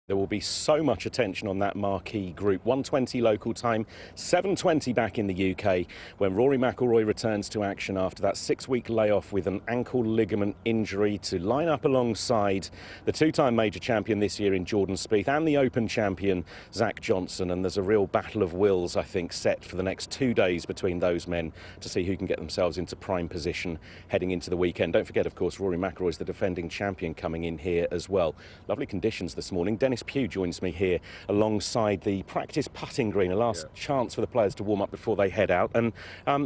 There will be so much attention on that marquee group. 1:20 local time, 7:20 back in the UK, when Rory McIlroy returns to action after that 6-week layoff with an ankle ligament injury to line up alongside the two-time major champion this year in Jordan Spieth and the Open champion Zach Johnson. And there's a real battle of wills, I think, set for the next 2 days between those men to see who can get themselves into prime position heading into the weekend. Don't forget, of course, Rory McIlroy is the defending champion coming in here as well. Lovely conditions this morning. Dennis Pugh joins me here alongside the practice putting green, a last chance for the players to warm up before they head out. And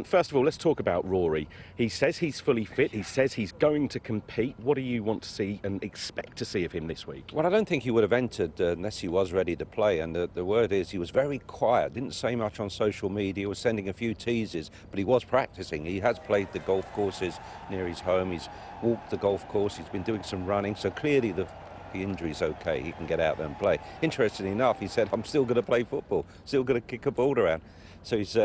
first of all, let's talk about Rory. He says he's fully fit. He says he's going to compete. What do you want to see and expect to see of him this week? Well, I don't think he would have entered unless he was ready to play. And the word is he was very quiet, didn't say much on social media, was sending a few teases, but he was practicing. He has played the golf courses near his home. He's walked the golf course. He's been doing some running. So clearly the injury's okay, he can get out there and play. Interestingly enough, he said, I'm still going to play football, still going to kick a ball around. So he's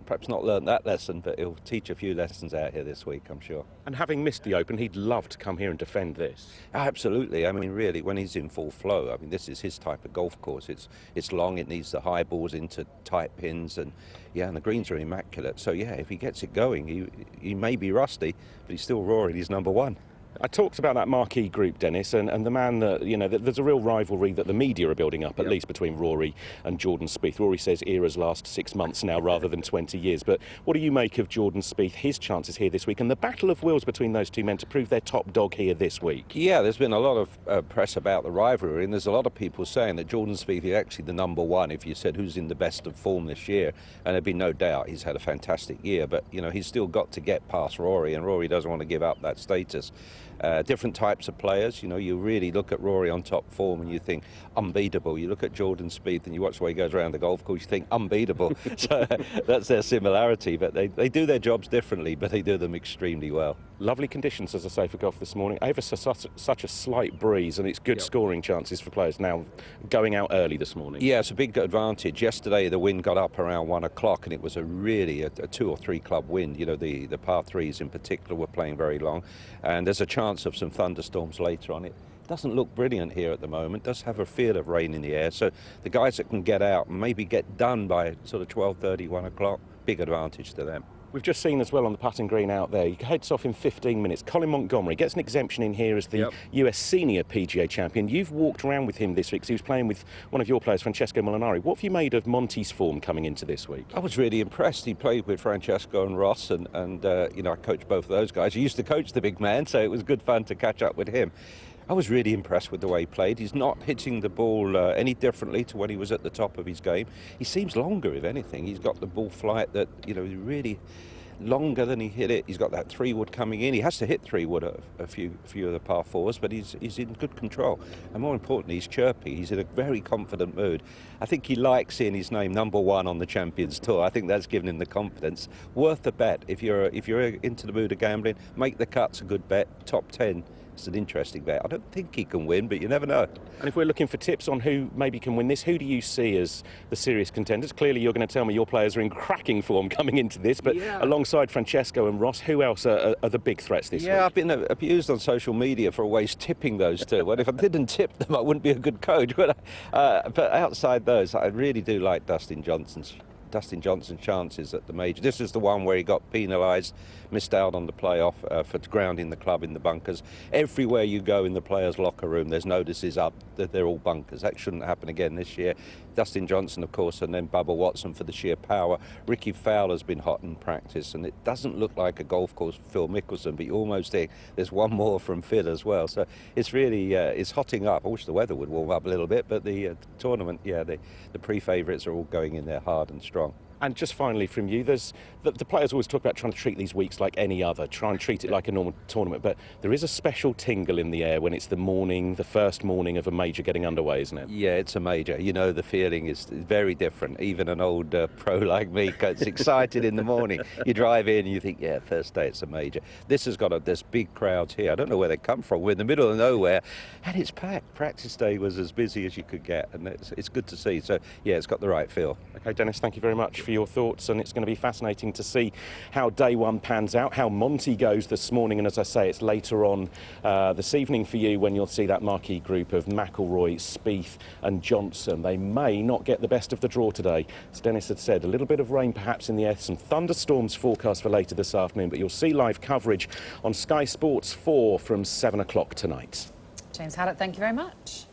perhaps not learned that lesson, but he'll teach a few lessons out here this week, I'm sure. And having missed the Open, he'd love to come here and defend this. Absolutely. I mean, really, when he's in full flow, I mean, this is his type of golf course. It's long, it needs the high balls into tight pins, and yeah, and the greens are immaculate. So yeah, if he gets it going, he may be rusty, but he's still roaring. He's number one. I talked about that marquee group, Dennis, and the man that, you know, there's a real rivalry that the media are building up, at least between Rory and Jordan Spieth. Rory says eras last 6 months now rather than 20 years. But what do you make of Jordan Spieth, his chances here this week, and the battle of wills between those two men to prove their top dog here this week? Yeah, there's been a lot of press about the rivalry, and there's a lot of people saying that Jordan Spieth is actually the number one if you said who's in the best of form this year. And there'd be no doubt he's had a fantastic year, but, you know, he's still got to get past Rory, and Rory doesn't want to give up that status. Different types of players, you know, you really look at Rory on top form and you think unbeatable. You look at Jordan Spieth and you watch the way he goes around the golf course, you think unbeatable. So that's their similarity, but they do their jobs differently, but they do them extremely well. Lovely conditions, as I say, for golf this morning. Ever such a slight breeze, and it's good scoring chances for players now going out early this morning. Yeah, it's a big advantage. Yesterday the wind got up around 1 o'clock and it was really a 2 or 3 club wind. You know, the par threes in particular were playing very long, and there's a chance of some thunderstorms later on. It doesn't look brilliant here at the moment. It does have a feel of rain in the air, so the guys that can get out and maybe get done by sort of 12:30, 1 o'clock, big advantage to them. We've just seen as well on the putting green out there, he heads off in 15 minutes. Colin Montgomery gets an exemption in here as the US senior PGA champion. You've walked around with him this week because he was playing with one of your players, Francesco Molinari. What have you made of Monty's form coming into this week? I was really impressed. He played with Francesco and Ross, and you know, I coached both of those guys. I used to coach the big man, so it was good fun to catch up with him. I was really impressed with the way he played. He's not hitting the ball any differently to when he was at the top of his game. He seems longer, if anything. He's got the ball flight that, you know, really longer than he hit it. He's got that 3-wood coming in. He has to hit 3-wood a few of the par fours, but he's in good control. And more importantly, he's chirpy. He's in a very confident mood. I think he likes seeing his name number one on the Champions Tour. I think that's given him the confidence. Worth a bet. If you're into the mood of gambling, make the cut's a good bet. Top 10. It's an interesting bet. I don't think he can win, but you never know. And if we're looking for tips on who maybe can win this, who do you see as the serious contenders? Clearly you're going to tell me your players are in cracking form coming into this, but alongside Francesco and Ross, who else are the big threats this week? Yeah, I've been abused on social media for always tipping those two. Well, if I didn't tip them, I wouldn't be a good coach. But outside those, I really do like Dustin Johnson's chances at the major. This is the one where he got penalised, missed out on the playoff for grounding the club in the bunkers. Everywhere you go in the players' locker room, there's notices up that they're all bunkers. That shouldn't happen again this year. Dustin Johnson, of course, and then Bubba Watson for the sheer power. Ricky Fowler's been hot in practice, and it doesn't look like a golf course for Phil Mickelson, but you almost think there's one more from Phil as well. So it's really it's hotting up. I wish the weather would warm up a little bit, but the tournament, the pre-favourites are all going in there hard and strong. And just finally from you, there's the players always talk about trying to treat these weeks like any other, try and treat it like a normal tournament, but there is a special tingle in the air when it's the first morning of a major getting underway, isn't it? Yeah, it's a major. You know, the feeling is very different. Even an old pro like me gets excited in the morning. You drive in and you think, yeah, first day it's a major. This has got this big crowds here. I don't know where they come from. We're in the middle of nowhere, and it's packed. Practice day was as busy as you could get, and it's good to see. So, yeah, it's got the right feel. Okay, Dennis, thank you very much. for your thoughts, and it's going to be fascinating to see how day one pans out, how Monty goes this morning, and as I say, it's later on this evening for you when you'll see that marquee group of McIlroy, Spieth and Johnson. They may not get the best of the draw today. As Dennis had said, a little bit of rain perhaps in the air, some thunderstorms forecast for later this afternoon, but you'll see live coverage on Sky Sports 4 from 7 o'clock tonight. James Hallett, thank you very much.